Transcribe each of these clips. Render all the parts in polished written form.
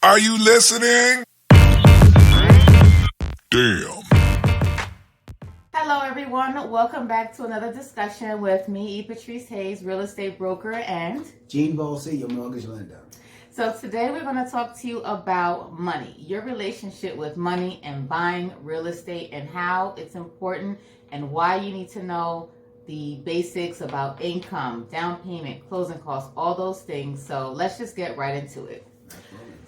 Are you listening? Damn. Hello, everyone. Welcome back to another discussion with me, Patrice Hayes, real estate broker, and Gene Volsey, your mortgage lender. So today we're going to talk to you about money, your relationship with money and buying real estate and how it's important and why you need to know the basics about income, down payment, closing costs, all those things. So let's just get right into it.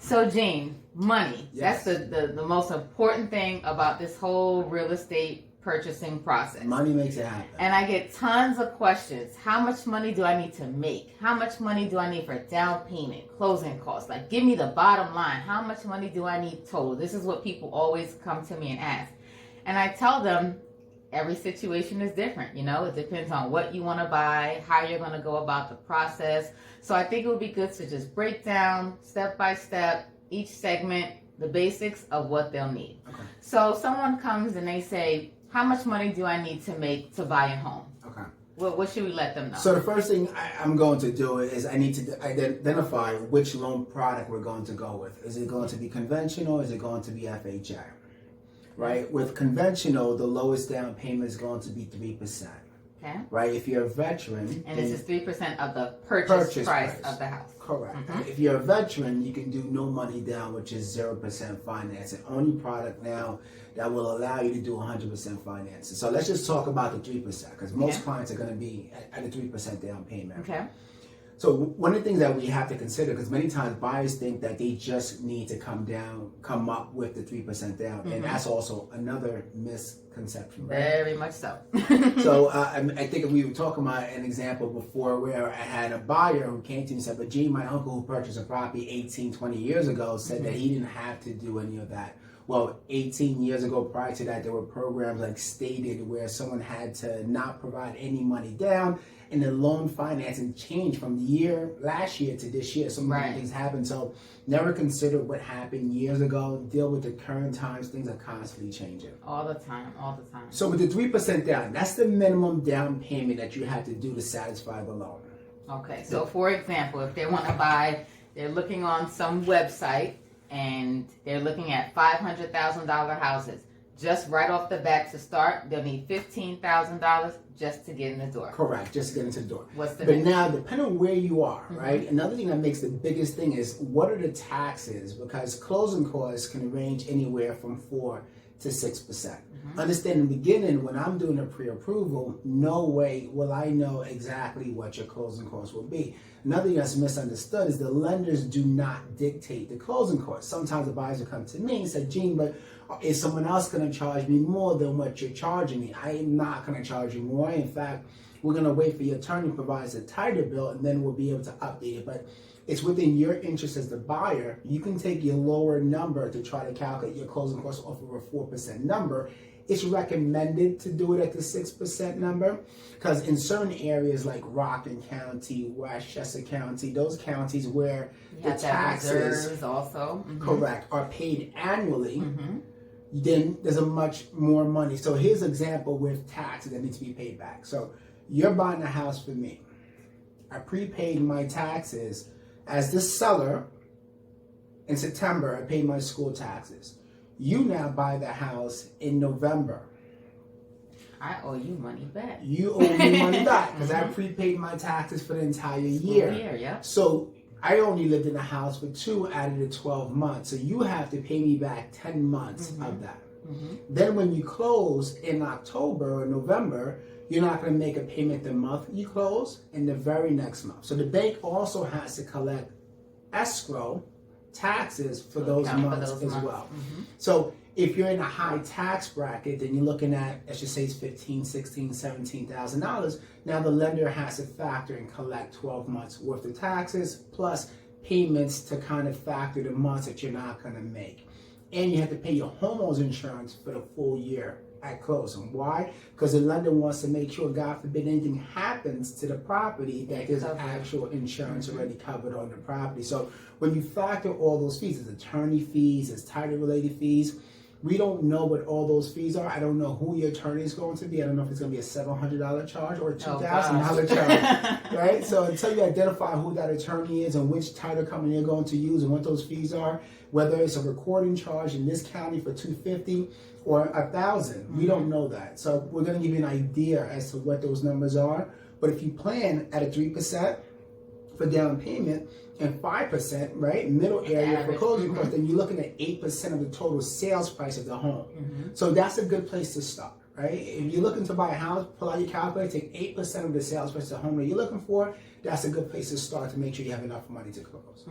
So Gene, money, Yes. That's the most important thing about this whole real estate purchasing process. Money makes it happen. And I get tons of questions. How much money do I need to make? How much money do I need for down payment, closing costs? Like, give me the bottom line. How much money do I need total? This is what people always come to me and ask. And I tell them every situation is different. You know, it depends on what you want to buy, how you're going to go about the process. So I think it would be good to just break down step by step each segment, the basics of what they'll need. Okay. So someone comes and they say, how much money do I need to make to buy a home? Okay. Well, what should we let them know? So the first thing I'm going to do is I need to identify which loan product we're going to go with. Is it going to be conventional? Is it going to be FHA? Right? With conventional, the lowest down payment is going to be 3%. Okay. Right? If you're a veteran... And this is 3% of the purchase price of the house. Correct. Mm-hmm. If you're a veteran, you can do no money down, which is 0% finance. The only product now that will allow you to do 100% financing. So let's just talk about the 3%, because most clients are going to be at a 3% down payment. Okay. So one of the things that we have to consider, because many times buyers think that they just need to come up with the 3% down, and that's also another misconception, right? Very much so. So I think we were talking about an example before where I had a buyer who came to me and said, but Gene, my uncle who purchased a property 18, 20 years ago said that he didn't have to do any of that. Well, 18 years ago, prior to that, there were programs like Stated where someone had to not provide any money down, and the loan financing changed from last year to this year. So many things happened. So never consider what happened years ago. Deal with the current times. Things are constantly changing. All the time. So with the 3% down, that's the minimum down payment that you have to do to satisfy the loan. Okay. So for example, if they want to buy, they're looking on some website and they're looking at $500,000 houses. Just right off the bat to start, they'll need $15,000 just to get in the door. Correct, just to get into the door. What's the But next? now, depending on where you are, right? Another thing that makes the biggest thing is what are the taxes? Because closing costs can range anywhere from 4 to 6%. Understand in the beginning, when I'm doing a pre-approval, no way will I know exactly what your closing costs will be. Another thing that's misunderstood is the lenders do not dictate the closing costs. Sometimes the buyers will come to me and say, Gene, but is someone else going to charge me more than what you're charging me? I am not going to charge you more. In fact, we're going to wait for your attorney to provide us a title bill, and then we'll be able to update it. But it's within your interest as the buyer. You can take your lower number to try to calculate your closing costs off of a 4% number. It's recommended to do it at the 6% number, because in certain areas like Rockland County, Westchester County, those counties where the taxes also correct are paid annually, then there's a much more money. So here's an example with taxes that need to be paid back. So you're buying a house for me. I prepaid my taxes as the seller. In September, I paid my school taxes. You now buy the house in November. I owe you money back. You owe me money back because I prepaid my taxes for the entire year. So I only lived in the house for 2 out of the 12 months. So you have to pay me back 10 months of that. Then when you close in October or November, you're not going to make a payment the month you close in the very next month. So the bank also has to collect escrow taxes for those months as well. So if you're in a high tax bracket, then you're looking at, let's just say it's $15,000, $16,000, $17,000. Now the lender has to factor and collect 12 months worth of taxes plus payments to kind of factor the months that you're not going to make. And you have to pay your homeowner's insurance for the full year at closing. Why? Because the lender wants to make sure, God forbid, anything happens to the property, that there's actual insurance already covered on the property. So when you factor all those fees, there's attorney fees, there's title related fees, We don't know what all those fees are. I don't know who your attorney is going to be. I don't know if it's going to be a $700 charge or a $2,000 charge, right? So until you identify who that attorney is and which title company you're going to use and what those fees are, whether it's a recording charge in this county for $250 or $1,000, we don't know that. So we're going to give you an idea as to what those numbers are. But if you plan at a 3% for down payment and 5%, right, middle area for closing costs, then you're looking at 8% of the total sales price of the home. So that's a good place to start, right? If you're looking to buy a house, pull out your calculator, take 8% of the sales price of the home that you're looking for. That's a good place to start to make sure you have enough money to close.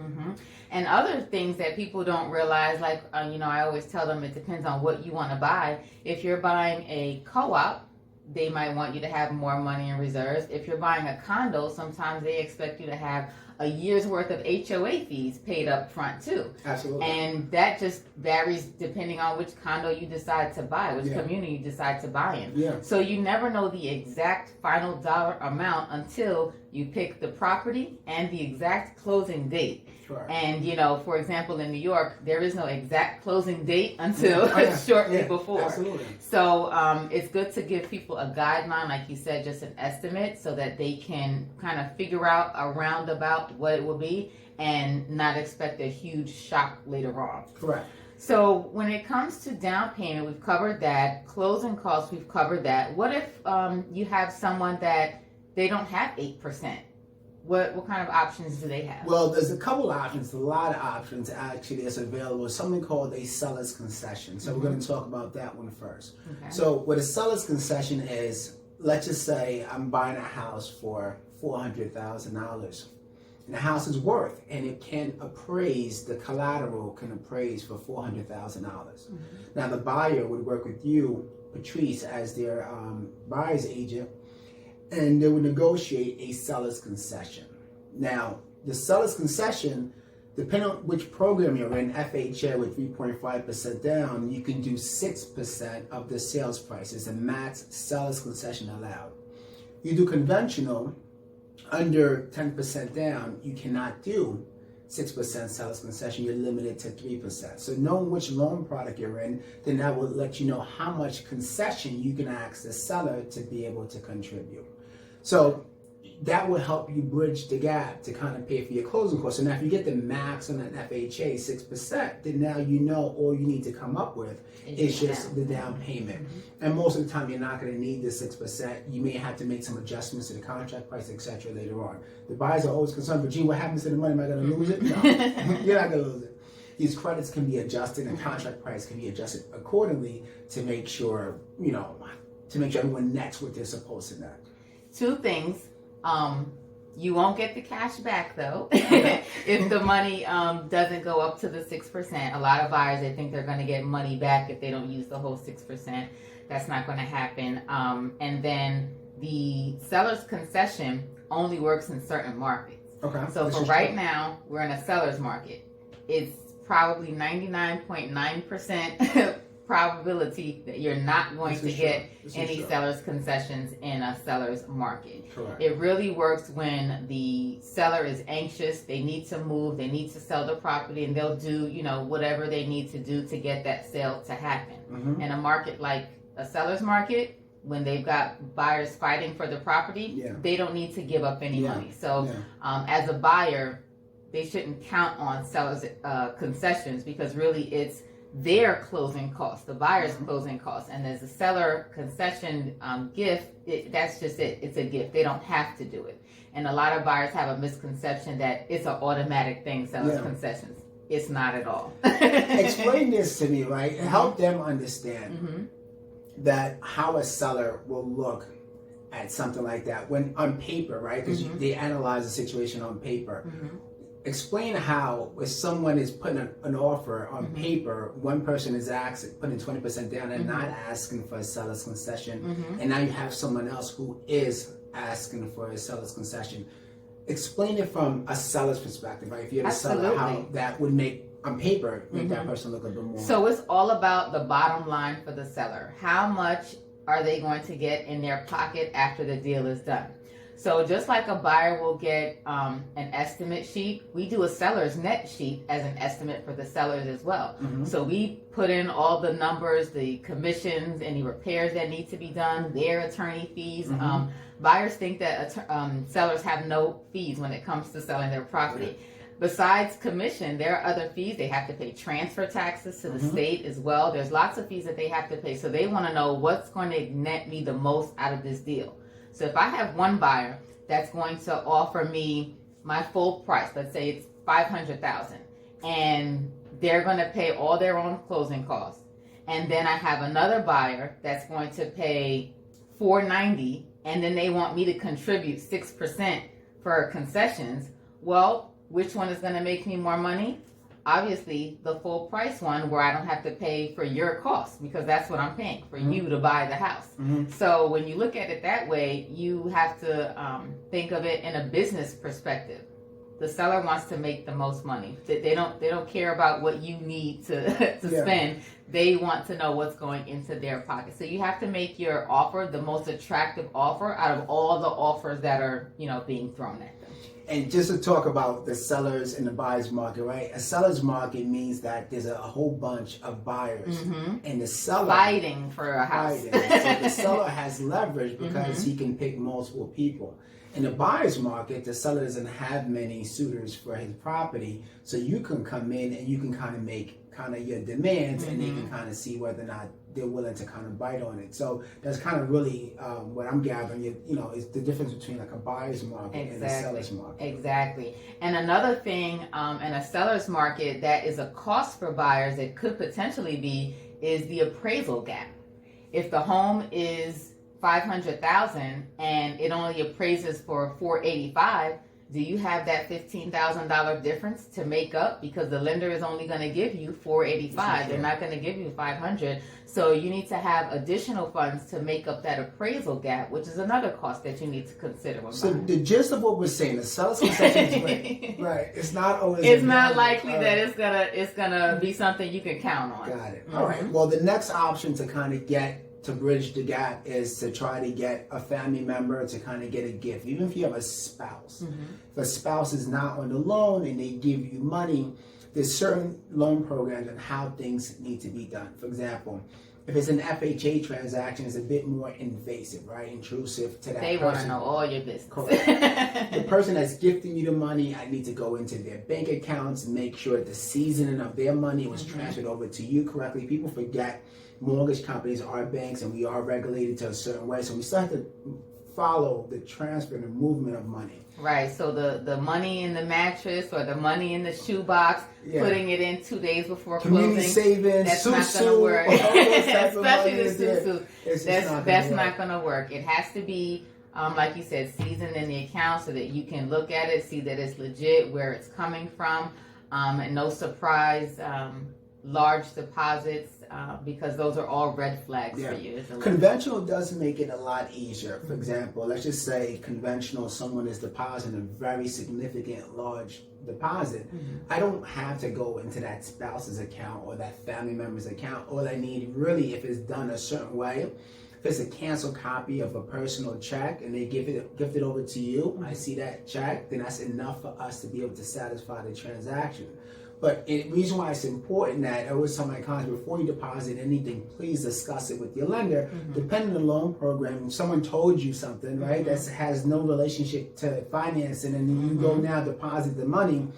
And other things that people don't realize, like, I always tell them it depends on what you want to buy. If you're buying a co-op, they might want you to have more money in reserves. If you're buying a condo, sometimes they expect you to have a year's worth of HOA fees paid up front too. Absolutely. And that just varies depending on which condo you decide to buy, which community you decide to buy in. Yeah. So you never know the exact final dollar amount until you pick the property and the exact closing date. Sure. And, for example, in New York, there is no exact closing date until shortly before. Absolutely. So it's good to give people a guideline, like you said, just an estimate so that they can kind of figure out a roundabout what it will be and not expect a huge shock later on. Correct. So when it comes to down payment, we've covered that. Closing costs, we've covered that. What if you have someone that they don't have 8%? What kind of options do they have? Well, there's a couple options, a lot of options actually that's available. Something called a seller's concession. So we're going to talk about that one first. Okay. So what a seller's concession is, let's just say I'm buying a house for $400,000. And the house is worth, and it can appraise, the collateral can appraise for $400,000. Now the buyer would work with you, Patrice, as their buyer's agent, and they would negotiate a seller's concession. Now, the seller's concession, depending on which program you're in, FHA with 3.5% down, you can do 6% of the sales price. It's a max seller's concession allowed. You do conventional, under 10% down, you cannot do 6% seller's concession. You're limited to 3%. So knowing which loan product you're in, then that will let you know how much concession you can ask the seller to be able to contribute. So that will help you bridge the gap to kind of pay for your closing costs. So now if you get the max on an FHA, 6%, then now you know all you need to come up with is just the down payment. And most of the time you're not going to need the 6%. You may have to make some adjustments to the contract price, etc. later on. The buyers are always concerned, but gee, what happens to the money? Am I going to lose it? No, you're not going to lose it. These credits can be adjusted and contract price can be adjusted accordingly to make sure, everyone nets what they're supposed to net. Two things. You won't get the cash back though if the money doesn't go up to the 6%. A lot of buyers, they think they're going to get money back if they don't use the whole 6%. That's not going to happen. And then the seller's concession only works in certain markets. Okay. So for right now, we're in a seller's market. It's probably 99.9% probability that you're not going to get any seller's concessions in a seller's market. Correct. It really works when the seller is anxious, they need to move, they need to sell the property, and they'll do, whatever they need to do to get that sale to happen. In a market like a seller's market, when they've got buyers fighting for the property, they don't need to give up any money. So as a buyer, they shouldn't count on sellers' concessions because really it's their closing costs, the buyer's closing costs, and as a seller concession gift, that's just it. It's a gift. They don't have to do it. And a lot of buyers have a misconception that it's an automatic thing, seller's concessions. It's not at all. Explain this to me, right? Help them understand that how a seller will look at something like that when on paper, right? Because they analyze the situation on paper. Explain how if someone is putting an offer on paper, one person is putting 20% down and not asking for a seller's concession, and now you have someone else who is asking for a seller's concession. Explain it from a seller's perspective, right? If you're the seller, how that would make on paper make that person look a bit more. So it's all about the bottom line for the seller. How much are they going to get in their pocket after the deal is done? So just like a buyer will get an estimate sheet, we do a seller's net sheet as an estimate for the sellers as well. So we put in all the numbers, the commissions, any repairs that need to be done, their attorney fees. Buyers think that sellers have no fees when it comes to selling their property. Besides commission, there are other fees. They have to pay transfer taxes to the state as well. There's lots of fees that they have to pay. So they want to know what's going to net me the most out of this deal. So if I have one buyer that's going to offer me my full price, let's say it's $500,000, and they're going to pay all their own closing costs, and then I have another buyer that's going to pay $490,000, and then they want me to contribute 6% for concessions. Well, which one is going to make me more money? Obviously, the full price one where I don't have to pay for your costs, because that's what I'm paying for you to buy the house. So when you look at it that way, you have to think of it in a business perspective. The seller wants to make the most money. They don't care about what you need to spend. They want to know what's going into their pocket. So you have to make your offer the most attractive offer out of all the offers that are being thrown at them. And just to talk about the sellers and the buyers market, right? A seller's market means that there's a whole bunch of buyers, and the seller fighting for a house. So the seller has leverage because he can pick multiple people. In the buyer's market, the seller doesn't have many suitors for his property, so you can come in and you can kind of make your demands, and they can kind of see whether or not they're willing to kind of bite on it. So that's kind of really what I'm gathering. Is the difference between like a buyer's market and a seller's market. Exactly. And another thing in a seller's market that is a cost for buyers, it could potentially be, is the appraisal gap. If the home is $500,000 and it only appraises for $485,000, do you have that $15,000 difference to make up? Because the lender is only going to give you $485,000. They're not going to give you $500,000. So you need to have additional funds to make up that appraisal gap, which is another cost that you need to consider. So the gist of what we're saying, the seller's concession is right. It's not always. It's not likely that it's gonna be something you can count on. Got it. All right. Well, the next option to kind of to bridge the gap is to try to get a family member to kind of get a gift. Even if you have a spouse, if a spouse is not on the loan and they give you money, there's certain loan programs and how things need to be done. For example, if it's an FHA transaction, it's a bit more invasive, right? Intrusive to that person. They want to know all your business. Correct. The person that's gifting you the money, I need to go into their bank accounts, make sure the seasoning of their money was transferred over to you correctly. People forget mortgage companies are banks and we are regulated to a certain way. So we still have to follow the transfer and the movement of money. Right. So the money in the mattress or the money in the shoebox, putting it in 2 days before community closing, savings, that's not going to work. Especially the susu. That's not going to work. It has to be, like you said, seasoned in the account so that you can look at it, see that it's legit, where it's coming from, and no surprise large deposits, because those are all red flags for you. Conventional does make it a lot easier. For example, let's just say conventional, someone is depositing a very significant large deposit. I don't have to go into that spouse's account or that family member's account. All I need really, if it's done a certain way, if it's a canceled copy of a personal check and they gift it over to you, I see that check, then that's enough for us to be able to satisfy the transaction. But the reason why it's important that I always tell my clients, before you deposit anything, please discuss it with your lender. Depending on the loan program, if someone told you something, right, that has no relationship to financing, and then you go now deposit the money,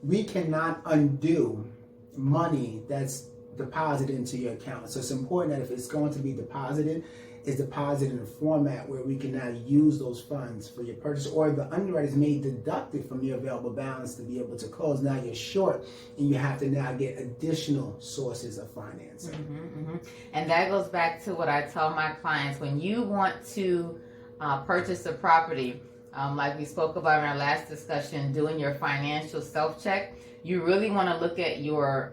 we cannot undo money that's deposited into your account. So it's important that if it's going to be deposited, it's deposited in a format where we can now use those funds for your purchase, or the underwriters may deduct it from your available balance to be able to close. Now you're short and you have to now get additional sources of financing. And that goes back to what I tell my clients. When you want to purchase a property, like we spoke about in our last discussion, doing your financial self-check, you really want to look at your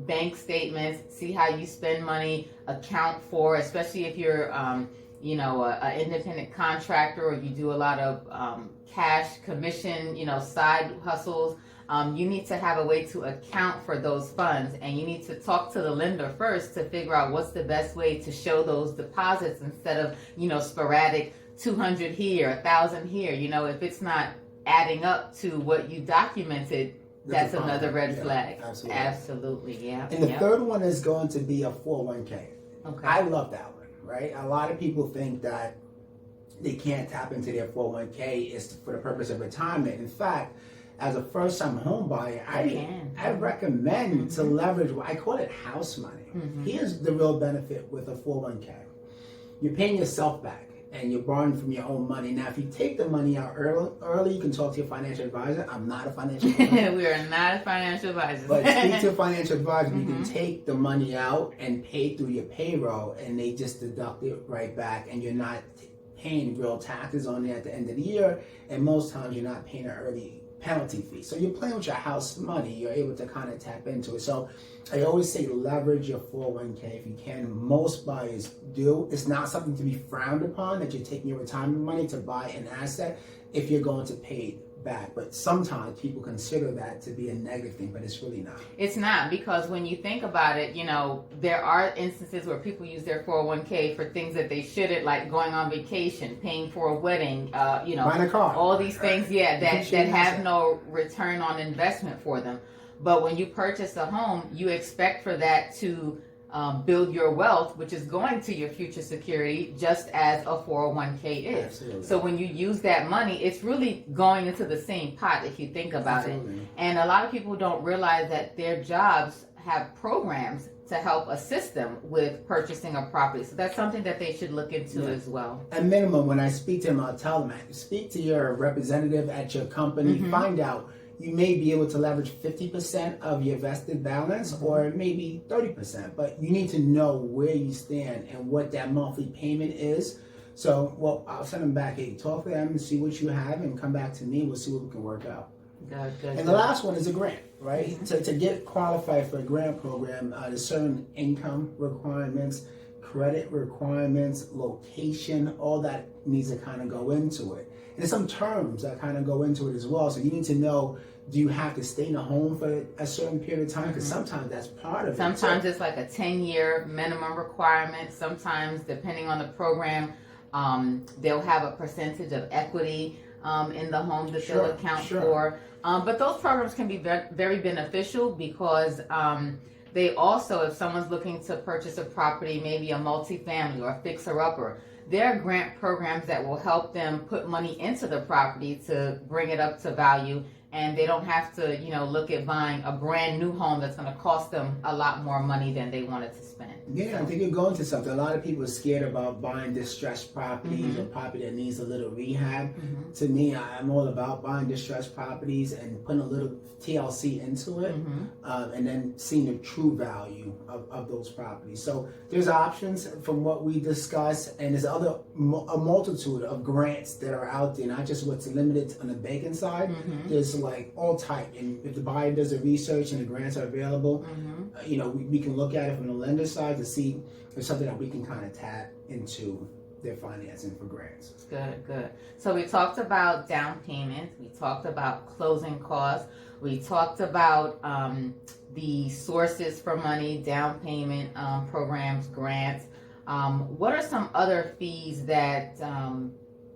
bank statements, see how you spend money, account for, especially if you're, an independent contractor or you do a lot of cash commission, side hustles. You need to have a way to account for those funds, and you need to talk to the lender first to figure out what's the best way to show those deposits instead of, sporadic 200 here, 1,000 here. You know, if it's not adding up to what you documented, that's another red flag. Absolutely, yeah. And the third one is going to be a 401k. Okay. I love that one, right? A lot of people think that they can't tap into their 401k is for the purpose of retirement. In fact, as a first-time home buyer, I recommend to leverage, I call it house money. Here's the real benefit with a 401k. You're paying yourself back and you're borrowing from your own money. Now, if you take the money out early, you can talk to your financial advisor. I'm not a financial advisor. We are not financial advisors. But speak to a financial advisor. You can take the money out and pay through your payroll, and they just deduct it right back, and you're not paying real taxes on it at the end of the year, and most times you're not paying an early penalty fee. So you're playing with your house money. You're able to kind of tap into it. So I always say leverage your 401k if you can. Most buyers do. It's not something to be frowned upon that you're taking your retirement money to buy an asset if you're going to pay it back. But sometimes people consider that to be a negative thing, but it's really not. It's not, because when you think about it, you know, there are instances where people use their 401k for things that they shouldn't, like going on vacation, paying for a wedding, you know, buying a car. All these things, that have no return on investment for them. But when you purchase a home, you expect for that to build your wealth, which is going to your future security, just as a 401k is. Absolutely. So when you use that money, it's really going into the same pot if you think about it. And a lot of people don't realize that their jobs have programs to help assist them with purchasing a property. So that's something that they should look into as well. At minimum, when I speak to them, I'll tell them, speak to your representative at your company, find out. You may be able to leverage 50% of your vested balance or maybe 30%, but you need to know where you stand and what that monthly payment is. So, I'll send them back. Hey, talk to them and see what you have and come back to me. We'll see what we can work out. Good. And the last one is a grant, right? To get qualified for a grant program, there's certain income requirements, credit requirements, location, all that needs to kind of go into it. And there's some terms that kind of go into it as well. So you need to know, do you have to stay in a home for a certain period of time? Because sometimes that's part of it. Sometimes it's like a 10-year minimum requirement. Sometimes, depending on the program, they'll have a percentage of equity in the home that they'll account for. But those programs can be very beneficial because they also, if someone's looking to purchase a property, maybe a multifamily or a fixer-upper, there are grant programs that will help them put money into the property to bring it up to value. And they don't have to, look at buying a brand new home that's going to cost them a lot more money than they wanted to spend. Yeah, I think you're going to something. A lot of people are scared about buying distressed properties or property that needs a little rehab. To me, I'm all about buying distressed properties and putting a little TLC into it and then seeing the true value of those properties. So there's options from what we discussed, and there's a multitude of grants that are out there, not just what's limited on the banking side. There's like all type, and if the buyer does the research and the grants are available, we can look at it from the lender side to see if there's something that we can kind of tap into their financing for grants. Good. So we talked about down payment, we talked about closing costs, we talked about the sources for money, down payment programs, grants. What are some other fees that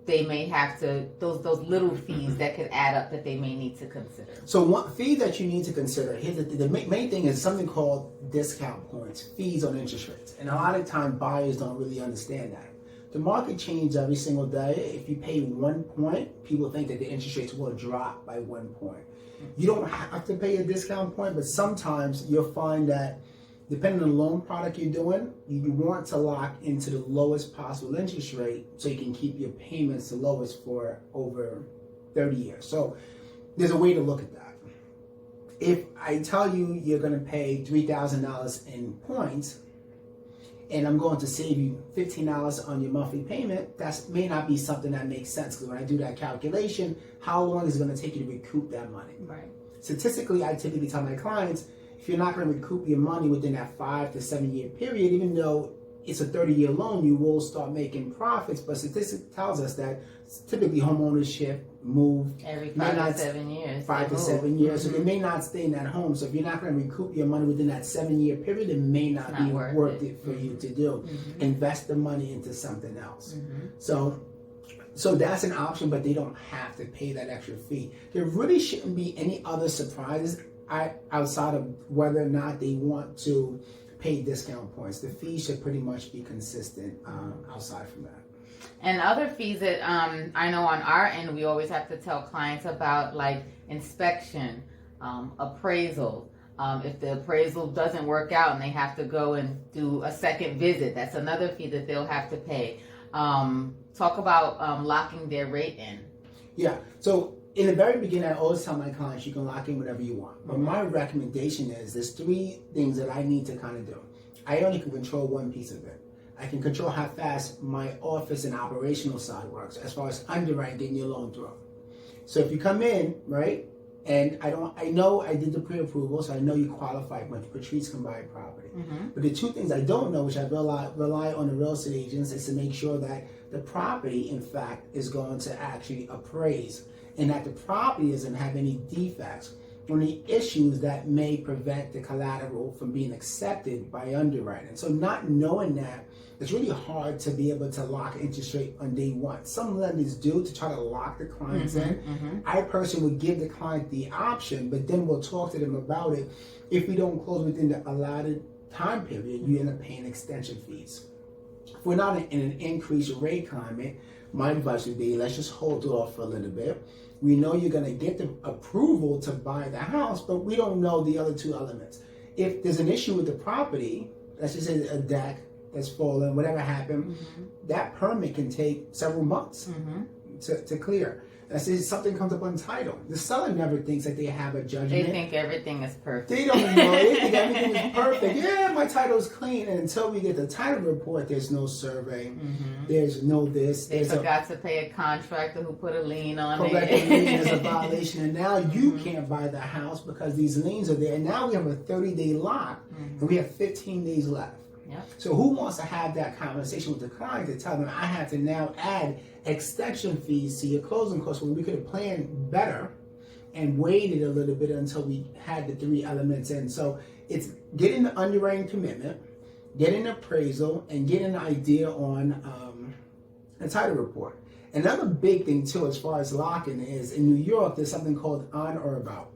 they may have to, those little fees that could add up that they may need to consider? So one fee that you need to consider, the main thing is something called discount points, fees on interest rates. And a lot of times buyers don't really understand that. The market changes every single day. If you pay 1 point, people think that the interest rates will drop by 1 point. You don't have to pay a discount point, but sometimes you'll find that depending on the loan product you're doing, you want to lock into the lowest possible interest rate so you can keep your payments the lowest for over 30 years. So there's a way to look at that. If I tell you you're going to pay $3,000 in points, and I'm going to save you $15 on your monthly payment, that may not be something that makes sense. Because when I do that calculation, how long is it going to take you to recoup that money? Right. Statistically, I typically tell my clients, if you're not going to recoup your money within that 5 to 7 year period, even though it's a 30-year loan, you will start making profits. But statistics tells us that typically home ownership move every 5 to 7 years. 5 to 7 years. So they may not stay in that home. So if you're not going to recoup your money within that 7 year period, it may not be worth it for you to do. Invest the money into something else. So So that's an option, but they don't have to pay that extra fee. There really shouldn't be any other surprises outside of whether or not they want to pay discount points. The fees should pretty much be consistent outside from that. And other fees that I know on our end, we always have to tell clients about, like inspection, appraisal. If the appraisal doesn't work out and they have to go and do a second visit, that's another fee that they'll have to pay. Talk about locking their rate in. Yeah. So in the very beginning, I always tell my clients you can lock in whatever you want. But my recommendation is there's 3 things that I need to kind of do. I only can control one piece of it. I can control how fast my office and operational side works as far as underwriting, getting your loan through. So if you come in, right, and I know I did the pre-approval, so I know you qualify when Patrice can buy a property. But the 2 things I don't know, which I rely on the real estate agents, is to make sure that the property, in fact, is going to actually appraise and that the property doesn't have any defects or any issues that may prevent the collateral from being accepted by underwriting. So not knowing that, it's really hard to be able to lock interest rate on day one. Some lenders do to try to lock the clients in. I personally would give the client the option, but then we'll talk to them about it. If we don't close within the allotted time period, you end up paying extension fees. If we're not in an increased rate climate, my advice would be let's just hold off for a little bit. We know you're going to get the approval to buy the house, but we don't know the other 2 elements. If there's an issue with the property, let's just say a deck that's fallen, whatever happened, that permit can take several months to clear. Let's say something comes up on title. The seller never thinks that they have a judgment. They think everything is perfect. They don't know. They think everything is perfect. Yeah, my title is clean. And until we get the title report, there's no survey. There's no this. They forgot to pay a contractor who put a lien on it. Correct. There's a violation. And now you can't buy the house because these liens are there. And now we have a 30-day lock and we have 15 days left. Yep. So who wants to have that conversation with the client to tell them I have to now add extension fees to your closing costs when we could have planned better and waited a little bit until we had the 3 elements in. So it's getting the underwriting commitment, getting appraisal, and getting an idea on the title report. Another big thing too as far as locking is in New York there's something called on or about.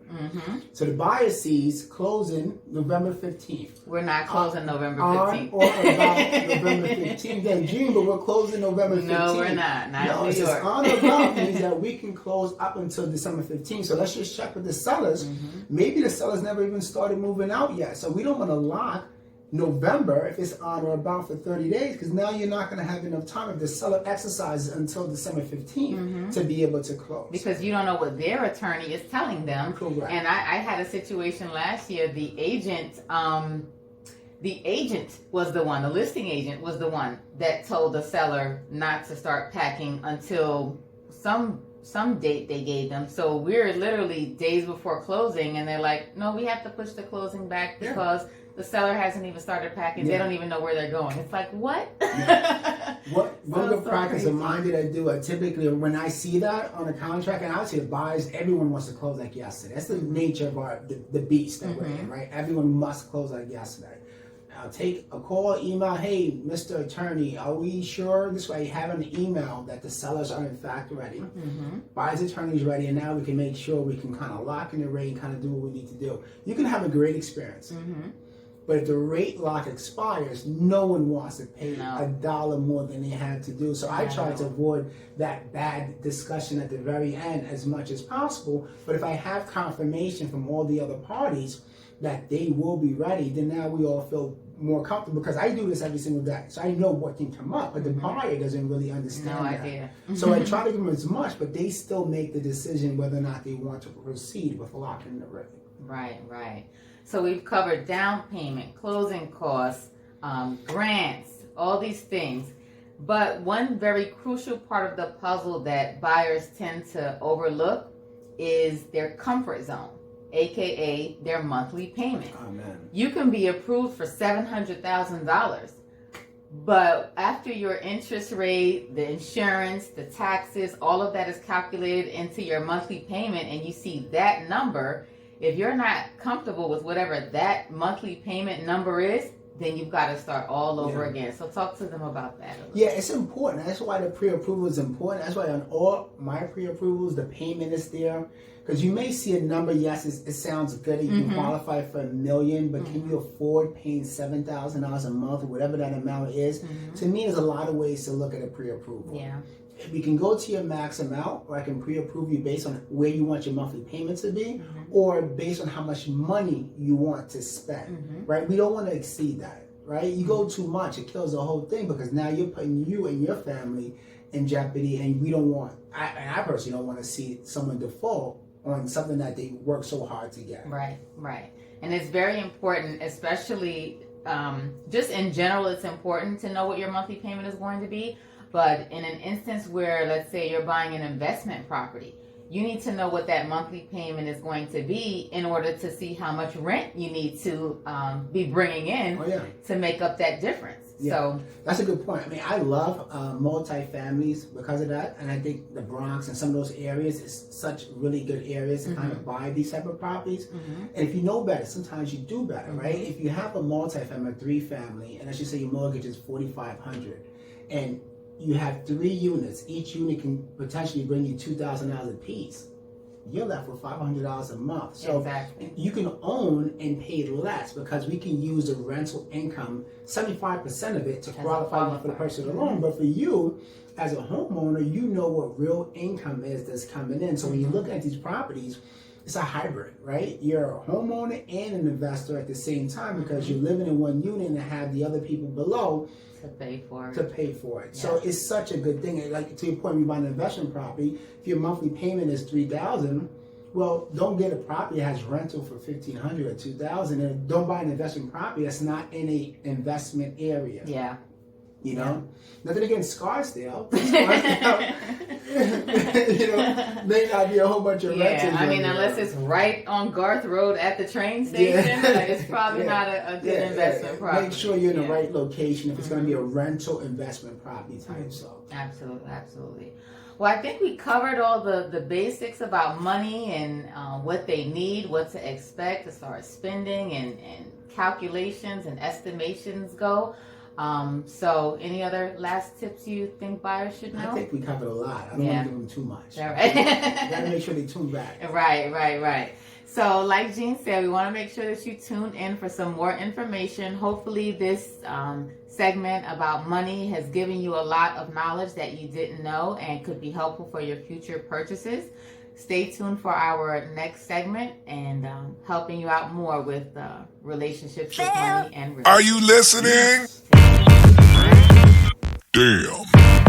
So the buyer sees closing November 15th. We're not closing November 15th. On or about November 15th. Then June, but we're closing November 15th. No, we're not. Not in New York. On or about means that we can close up until December 15th. So let's just check with the sellers. Maybe the sellers never even started moving out yet. So we don't want to lock November if it's on or about for 30 days because now you're not going to have enough time if the seller exercises until December 15th to be able to close. Because you don't know what their attorney is telling them. Correct. And I had a situation last year. The agent was the one, the listing agent was the one that told the seller not to start packing until some date they gave them. So we're literally days before closing and they're like, no, we have to push the closing back because the seller hasn't even started packing. They don't even know where they're going. It's like, what? One good practice of mine that I do, typically when I see that on a contract, and obviously the buyers, everyone wants to close like yesterday. That's the nature of the beast that we're in, right? Everyone must close like yesterday. I'll take a call, email, hey, Mr. Attorney, are we sure? This way, have an email that the sellers are in fact ready. Buyer's attorney's ready, and now we can make sure we can kind of lock in the rate and kind of do what we need to do. You can have a great experience. But if the rate lock expires, no one wants to pay $1 more than they had to do. So I try to avoid that bad discussion at the very end as much as possible. But if I have confirmation from all the other parties that they will be ready, then now we all feel more comfortable because I do this every single day. So I know what can come up, but the buyer doesn't really understand that. Idea. So I try to give them as much, but they still make the decision whether or not they want to proceed with locking the rate. Right. So we've covered down payment, closing costs, grants, all these things. But one very crucial part of the puzzle that buyers tend to overlook is their comfort zone, aka their monthly payment. Amen. You can be approved for $700,000, but after your interest rate, the insurance, the taxes, all of that is calculated into your monthly payment, and you see that number. If you're not comfortable with whatever that monthly payment number is, then you've got to start all over again. So talk to them about that. Yeah, it's important. That's why the pre-approval is important. That's why on all my pre-approvals, the payment is there. Because you may see a number, yes, it sounds good. You can qualify for $1 million, but can you afford paying $7,000 a month or whatever that amount is? To me, there's a lot of ways to look at a pre-approval. Yeah. We can go to your max amount, or I can pre-approve you based on where you want your monthly payment to be, or based on how much money you want to spend, right? We don't want to exceed that, right? You go too much, it kills the whole thing, because now you're putting you and your family in jeopardy, and we don't want, I personally don't want to see someone default on something that they work so hard to get. Right. And it's very important, especially just in general, it's important to know what your monthly payment is going to be. But in an instance where, let's say, you're buying an investment property, you need to know what that monthly payment is going to be in order to see how much rent you need to be bringing in to make up that difference. Yeah. So that's a good point. I mean, I love multi-families because of that, and I think the Bronx and some of those areas is such really good areas to kind of buy these type of properties. And if you know better, sometimes you do better, right? If you have a multi-family, a 3-family, and let's just say your mortgage is $4,500, and you have 3 units, each unit can potentially bring you $2,000 a piece. You're left with $500 a month. So you can own and pay less because we can use the rental income, 75% of it, to qualify you for the purchase of the loan. But for you, as a homeowner, you know what real income is that's coming in. So when you look at these properties, it's a hybrid, right? You're a homeowner and an investor at the same time because you're living in one unit and have the other people below to pay for it. So it's such a good thing. Like, to your point, we buy an investment property. If your monthly payment is $3,000, well, don't get a property that has rental for $1,500 or $2,000, and don't buy an investment property that's not in a investment area. Yeah. You know, nothing against Scarsdale. Scarsdale may not be a whole bunch of rentals. I mean, unless it's right on Garth Road at the train station, it's probably not a good investment property. Make sure you're in the right location if it's going to be a rental investment property type. So Absolutely. Well, I think we covered all the basics about money and what they need, what to expect as far as spending and calculations and estimations go. So any other last tips you think buyers should know? I think we covered a lot. I don't want to give them too much. All right. You got to make sure they tune back. Right. So like Gene said, we want to make sure that you tune in for some more information. Hopefully this segment about money has given you a lot of knowledge that you didn't know and could be helpful for your future purchases. Stay tuned for our next segment and helping you out more with relationships with money and real estate. Are you listening? Damn.